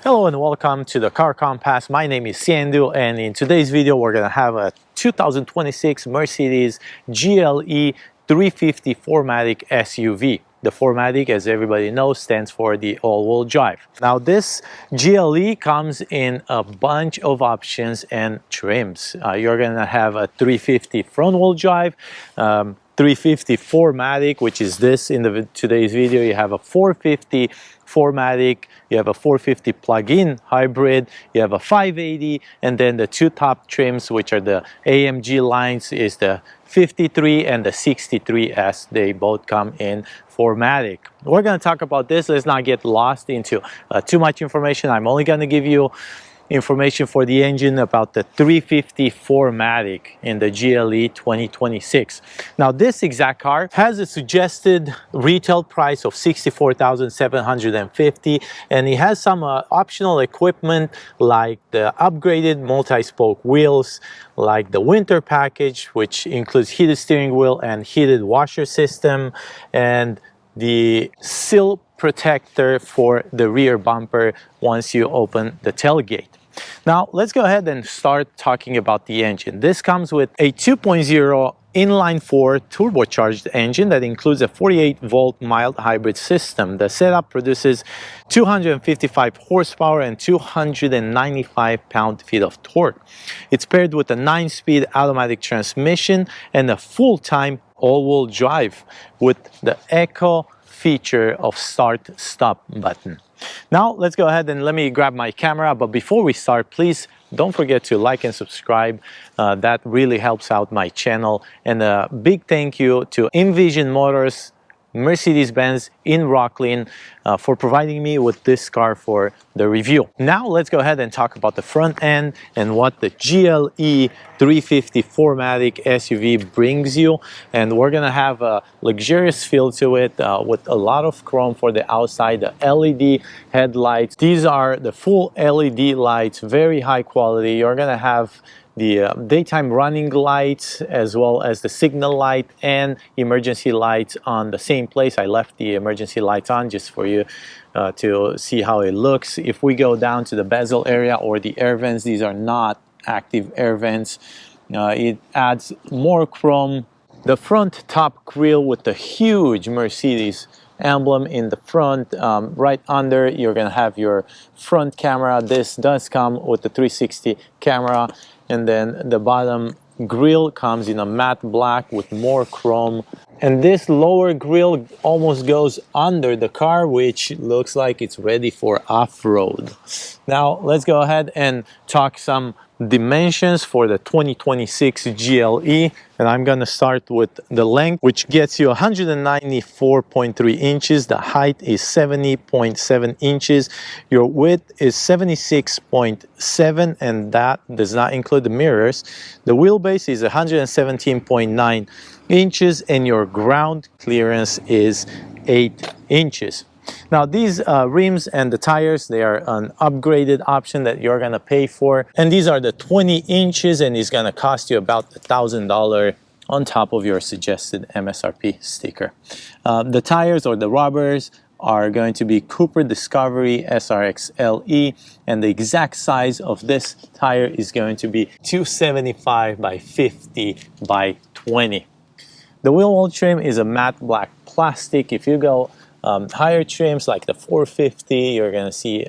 Hello and welcome to the Car Compass. My name is Sandu, and in today's video we're going to have a 2026 Mercedes GLE 350 4MATIC SUV. The 4MATIC, as everybody knows, stands for the all-wheel drive. Now this GLE comes in a bunch of options and trims. You're going to have a 350 front-wheel drive, 350 4MATIC, which is this in today's video. You have a 450 4MATIC, you have a 450 plug-in hybrid, you have a 580, and then the two top trims, which are the AMG lines, is the 53 and the 63S. They both come in 4MATIC. We're going to talk about this. Let's not get lost into too much information. I'm only going to give you information for the engine about the 350 4MATIC in the GLE 2026. Now this exact car has a suggested retail price of $64,750, and it has some optional equipment like the upgraded multi-spoke wheels, like the winter package, which includes heated steering wheel and heated washer system, and the sill protector for the rear bumper once you open the tailgate. Now let's go ahead and start talking about the engine. This comes with a 2.0 inline-4 turbocharged engine that includes a 48-volt mild hybrid system. The setup produces 255 horsepower and 295 pound-feet of torque. It's paired with a 9-speed automatic transmission and a full-time all-wheel drive with the Echo feature of start-stop button. Now let's go ahead and let me grab my camera, but before we start, please don't forget to like and subscribe. That really helps out my channel. And a big thank you to Envision Motors, Mercedes-Benz in Rocklin for providing me with this car for the review. Now let's go ahead and talk about the front end and what the GLE 350 4MATIC SUV brings you. And we're gonna have a luxurious feel to it with a lot of chrome for the outside, the LED headlights. These are the full LED lights, very high quality. You're gonna have the daytime running lights as well as the signal light and emergency lights on the same place. I left the emergency lights on just for you to see how it looks. If we go down to the bezel area or the air vents, these are not active air vents. It adds more chrome. The front top grille with the huge Mercedes emblem in the front. Right under, you're gonna have your front camera. This does come with the 360 camera. And then the bottom grille comes in a matte black with more chrome. And this lower grille almost goes under the car, which looks like it's ready for off-road. Now let's go ahead and talk some dimensions for the 2026 GLE, and I'm gonna start with the length, which gets you 194.3 inches. The height is 70.7 inches. Your width is 76.7, and that does not include the mirrors. The wheelbase is 117.9 inches, and your ground clearance is 8 inches. Now these rims and the tires, they are an upgraded option that you're gonna pay for, and these are the 20 inches, and it's gonna cost you about $1,000 on top of your suggested MSRP sticker. The tires or the rubbers are going to be Cooper Discovery SRX LE, and the exact size of this tire is going to be 275 by 50 by 20. The wheel well trim is a matte black plastic. If you go higher trims like the 450, you're gonna see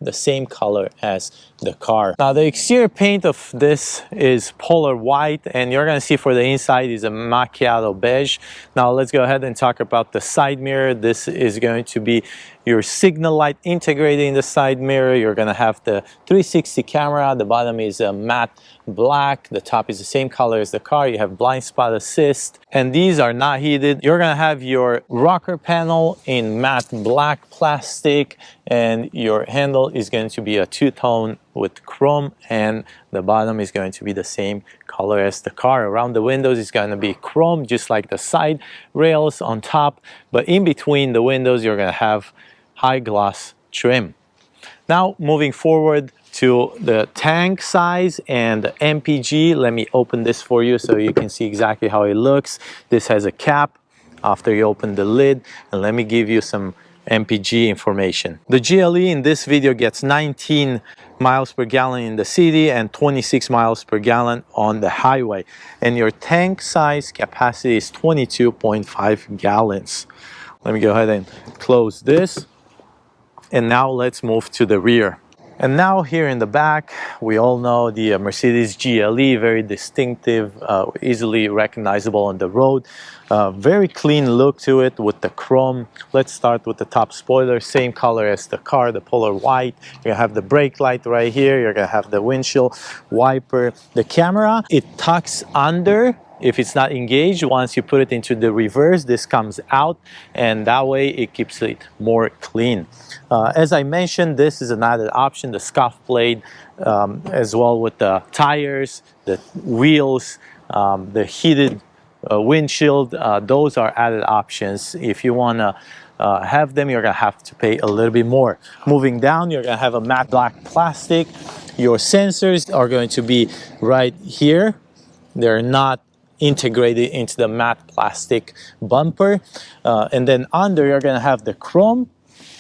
the same color as the car. Now the exterior paint of this is polar white, and you're gonna see for the inside is a macchiato beige. Now let's go ahead and talk about the side mirror. This is going to be your signal light integrated in the side mirror. You're gonna have the 360 camera. The bottom is a matte black. The top is the same color as the car. You have blind spot assist, and these are not heated. You're gonna have your rocker panel in matte black plastic, and your handle is going to be a two-tone with chrome, and the bottom is going to be the same color as the car. Around the windows is going to be chrome, just like the side rails on top, but in between the windows you're going to have high gloss trim. Now moving forward, to the tank size and the MPG. Let me open this for you so you can see exactly how it looks. This has a cap after you open the lid, and let me give you some MPG information. The GLE in this video gets 19 miles per gallon in the city and 26 miles per gallon on the highway, and your tank size capacity is 22.5 gallons. Let me go ahead and close this, and now let's move to the rear. And now here in the back, we all know the Mercedes GLE, very distinctive, easily recognizable on the road. Very clean look to it with the chrome. Let's start with the top spoiler, same color as the car, the polar white. You're gonna have the brake light right here. You're gonna have the windshield wiper. The camera, it tucks under. If it's not engaged, once you put it into the reverse, this comes out, and that way it keeps it more clean. As I mentioned, this is an added option, the scuff plate, as well with the tires, the wheels, the heated windshield. Those are added options. If you want to have them, you're going to have to pay a little bit more. Moving down, you're going to have a matte black plastic. Your sensors are going to be right here. They're not integrated into the matte plastic bumper. And then under, you're going to have the chrome,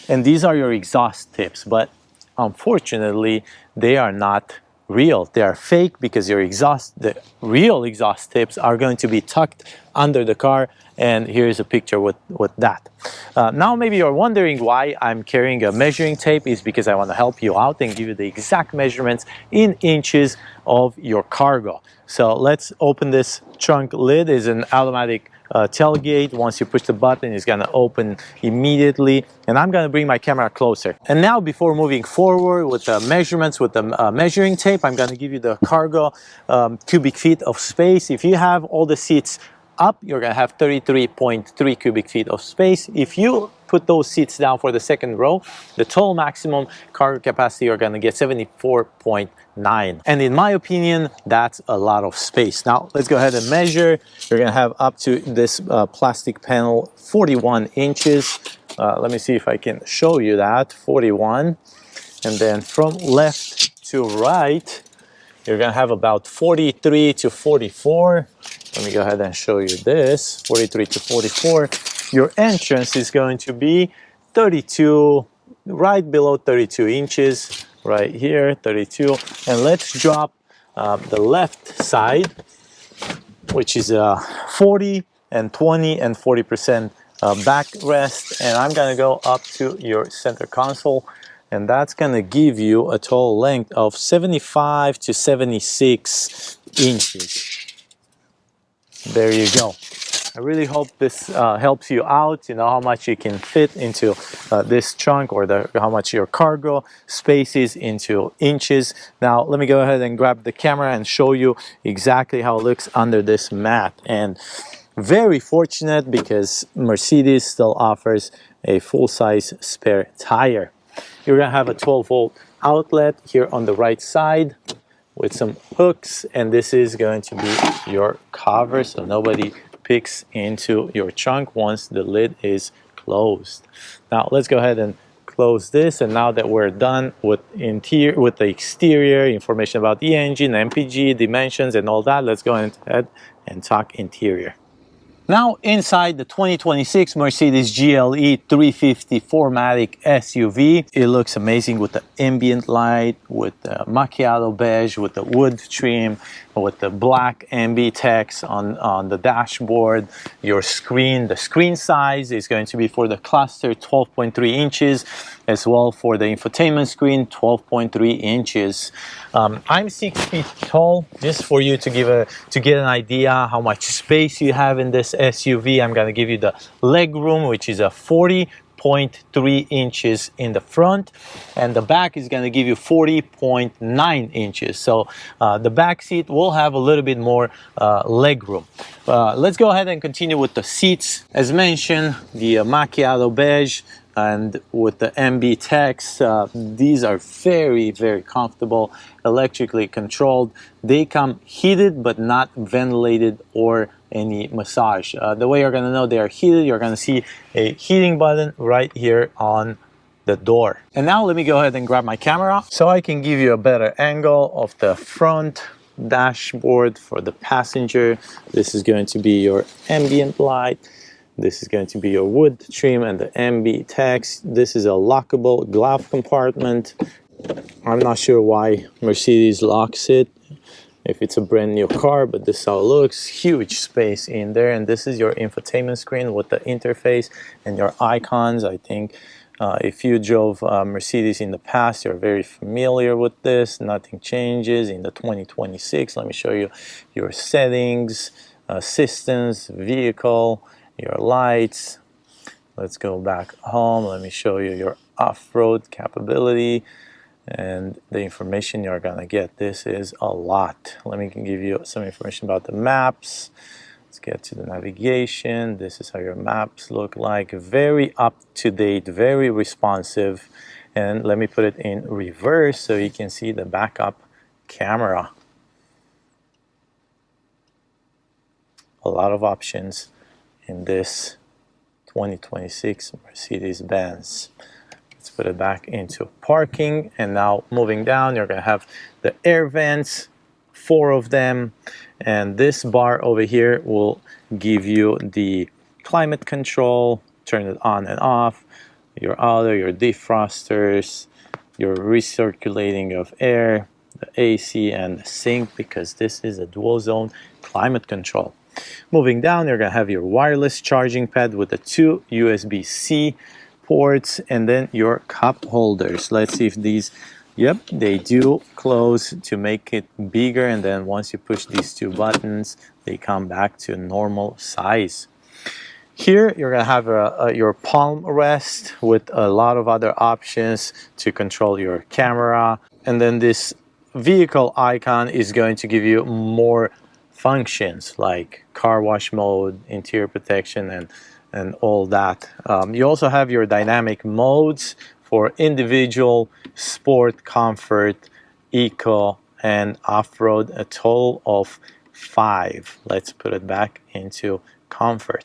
and these are your exhaust tips, but unfortunately they are not real. They are fake, because the real exhaust tips are going to be tucked under the car, and here's a picture with that. Now maybe you're wondering why I'm carrying a measuring tape. Is because I want to help you out and give you the exact measurements in inches of your cargo. So let's open this trunk lid. It's an automatic tailgate. Once you push the button, it's going to open immediately, and I'm going to bring my camera closer. And now, before moving forward with the measurements with the measuring tape, I'm going to give you the cargo cubic feet of space. If you have all the seats up, you're going to have 33.3 cubic feet of space. If you put those seats down for the second row, the total maximum cargo capacity, you're going to get 74.9. And in my opinion, that's a lot of space. Now let's go ahead and measure. You're going to have up to this plastic panel 41 inches. Let me see if I can show you that. 41. And then from left to right, you're going to have about 43 to 44. Let me go ahead and show you this. 43 to 44. Your entrance is going to be 32, right below 32 inches. Right here, 32. And let's drop the left side, which is 40 and 20 and 40% backrest. And I'm going to go up to your center console, and that's going to give you a total length of 75 to 76 inches. There you go. I really hope this helps you out. You know how much you can fit into this trunk, or how much your cargo space is into inches. Now let me go ahead and grab the camera and show you exactly how it looks under this mat. And very fortunate, because Mercedes still offers a full-size spare tire. You're gonna have a 12-volt outlet here on the right side with some hooks, and this is going to be your cover so nobody picks into your trunk once the lid is closed. Now let's go ahead and close this, and now that we're done with the exterior information about the engine, MPG, dimensions, and all that, let's go ahead and talk interior. Now inside the 2026 Mercedes GLE 350 4MATIC SUV, it looks amazing with the ambient light, with the macchiato beige, with the wood trim, with the black ambi text on the dashboard. Your screen, the screen size is going to be for the cluster 12.3 inches, as well for the infotainment screen 12.3 inches. I'm 6 feet tall. Just for you to get an idea how much space you have in this SUV, I'm going to give you the leg room, which is a 40.3 inches in the front, and the back is going to give you 40.9 inches. So the back seat will have a little bit more leg room. Let's go ahead and continue with the seats. As mentioned, the macchiato beige and with the MB text, these are very, very comfortable, electrically controlled. They come heated but not ventilated or any massage. The way you're going to know they are heated, you're going to see a heating button right here on the door. And now let me go ahead and grab my camera so I can give you a better angle of the front dashboard for the passenger. This is going to be your ambient light. This is going to be your wood trim and the MB text. This is a lockable glove compartment. I'm not sure why Mercedes locks it if it's a brand new car, but this is how it looks. Huge space in there. And this is your infotainment screen with the interface and your icons. I think if you drove Mercedes in the past, you're very familiar with this. Nothing changes in the 2026. Let me show you your settings, systems, vehicle, your lights. Let's go back home. Let me show you your off-road capability and the information you're gonna get. This is a lot. Let me give you some information about the maps. Let's get to the navigation. This is how your maps look like. Very up to date, very responsive. And let me put it in reverse so you can see the backup camera. A lot of options in this 2026 Mercedes-Benz. Let's put it back into parking. And now moving down, you're gonna have the air vents, 4 of them. And this bar over here will give you the climate control, turn it on and off, your auto, your defrosters, your recirculating of air, the AC and the sync, because this is a dual zone climate control. Moving down, you're gonna have your wireless charging pad with the 2 USB-C ports and then your cup holders. Let's see if these, yep, they do close to make it bigger, and then once you push these 2 buttons, they come back to normal size. Here you're gonna have your palm rest with a lot of other options to control your camera, and then this vehicle icon is going to give you more functions like car wash mode, interior protection, and all that. You also have your dynamic modes for individual, sport, comfort, eco, and off-road, a total of 5. Let's put it back into comfort.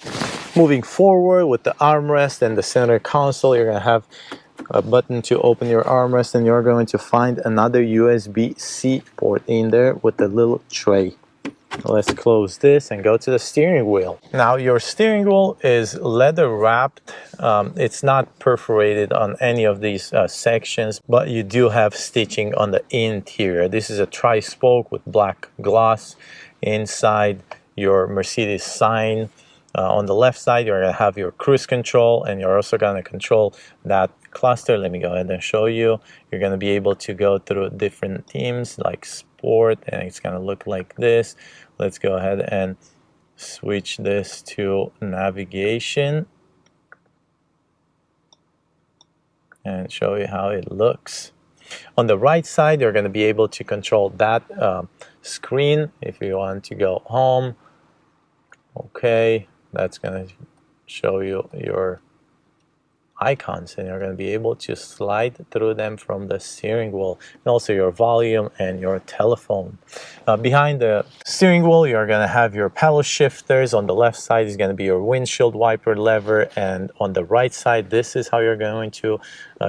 Moving forward with the armrest and the center console, you're gonna have a button to open your armrest, and you're going to find another USB-C port in there with a little tray. Let's close this and go to the steering wheel. Now your steering wheel is leather wrapped. It's not perforated on any of these sections, but you do have stitching on the interior. This is a tri-spoke with black gloss. Inside your Mercedes sign, on the left side, you're gonna have your cruise control, and you're also gonna control that cluster. Let me go ahead and show you. You're gonna be able to go through different themes like sport, and it's gonna look like this. Let's go ahead and switch this to navigation and show you how it looks. On the right side, you're going to be able to control that screen if you want to go home. Okay, that's going to show you your icons, and you're going to be able to slide through them from the steering wheel, and also your volume and your telephone. Behind the steering wheel, you're going to have your paddle shifters. On the left side is going to be your windshield wiper lever, and on the right side, this is how you're going to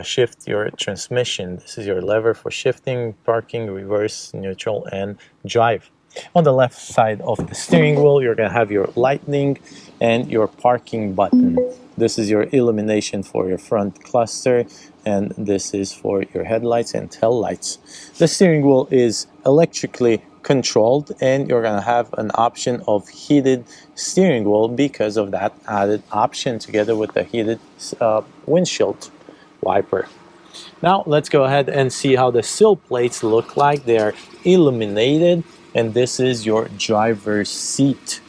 shift your transmission. This is your lever for shifting, parking, reverse, neutral, and drive. On the left side of the steering wheel, you're going to have your lightning and your parking button. This is your illumination for your front cluster, and this is for your headlights and tail lights. The steering wheel is electrically controlled, and you're going to have an option of heated steering wheel because of that added option, together with the heated windshield wiper. Now let's go ahead and see how the sill plates look like. They are illuminated, and this is your driver's seat.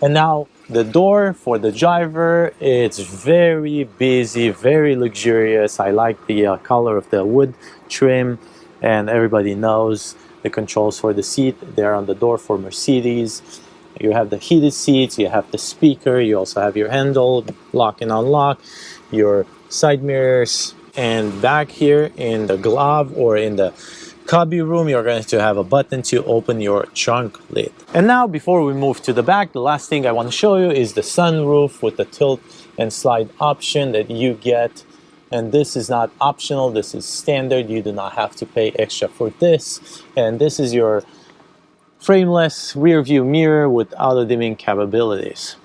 And now the door for the driver, it's very busy, very luxurious. I like the color of the wood trim, and everybody knows the controls for the seat. They're on the door for Mercedes. You have the heated seats, you have the speaker, you also have your handle, lock and unlock, your side mirrors, and back here in the glove or in the cubby room, you're going to have a button to open your trunk lid. And now, before we move to the back, the last thing I want to show you is the sunroof with the tilt and slide option that you get and this is not optional, this is standard. You do not have to pay extra for this. And this is your frameless rear view mirror with auto dimming capabilities.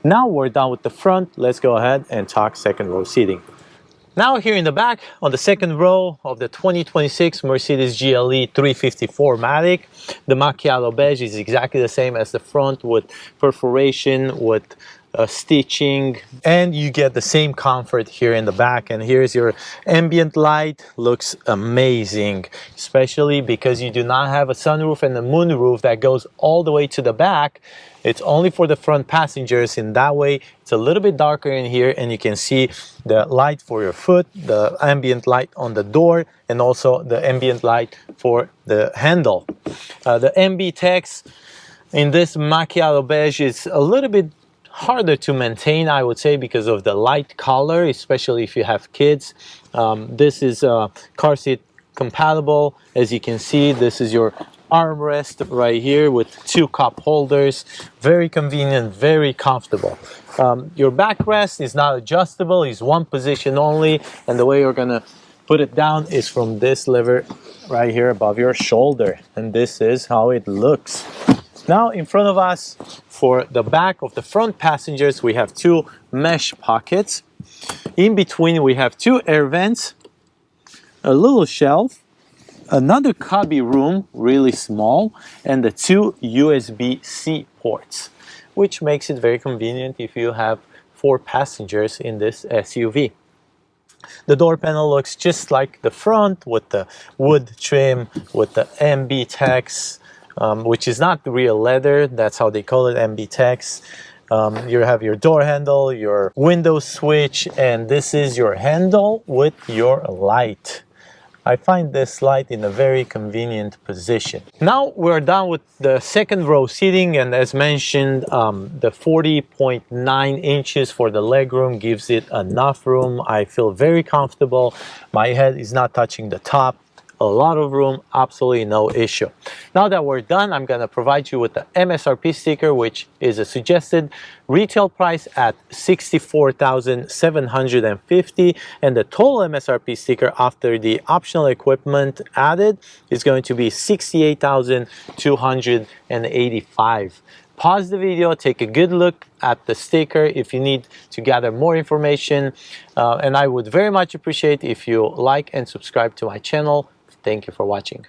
Now we're done with the front. Let's go ahead and talk second row seating. Now here in the back, on the second row of the 2026 Mercedes GLE 350 4MATIC, the macchiato beige is exactly the same as the front, with perforation, with stitching, and you get the same comfort here in the back. And here's your ambient light. Looks amazing, especially because you do not have a sunroof and a moonroof that goes all the way to the back. It's only for the front passengers. In that way, it's a little bit darker in here, and you can see the light for your foot, the ambient light on the door, and also the ambient light for the handle. The MB text in this macchiato beige is a little bit harder to maintain, I would say, because of the light color, especially if you have kids. This is car seat compatible. As you can see, this is your armrest right here with 2 cup holders. Very convenient, very comfortable. Your backrest is not adjustable, it's one position only, and the way you're gonna put it down is from this lever right here above your shoulder, and this is how it looks. Now in front of us, for the back of the front passengers, we have 2 mesh pockets. In between we have 2 air vents, a little shelf, another cubby room, really small, and the 2 USB-C ports, which makes it very convenient if you have 4 passengers in this SUV. The door panel looks just like the front, with the wood trim, with the MB text, which is not real leather, that's how they call it, MB text. You have your door handle, your window switch, and this is your handle with your light. I find this light in a very convenient position. Now we're done with the second row seating, and as mentioned, the 40.9 inches for the legroom gives it enough room. I feel very comfortable. My head is not touching the top. A lot of room, absolutely no issue. Now that we're done, I'm gonna provide you with the MSRP sticker, which is a suggested retail price at $64,750, and the total MSRP sticker after the optional equipment added is going to be $68,285. Pause the video, take a good look at the sticker if you need to gather more information, and I would very much appreciate if you like and subscribe to my channel. Thank you for watching.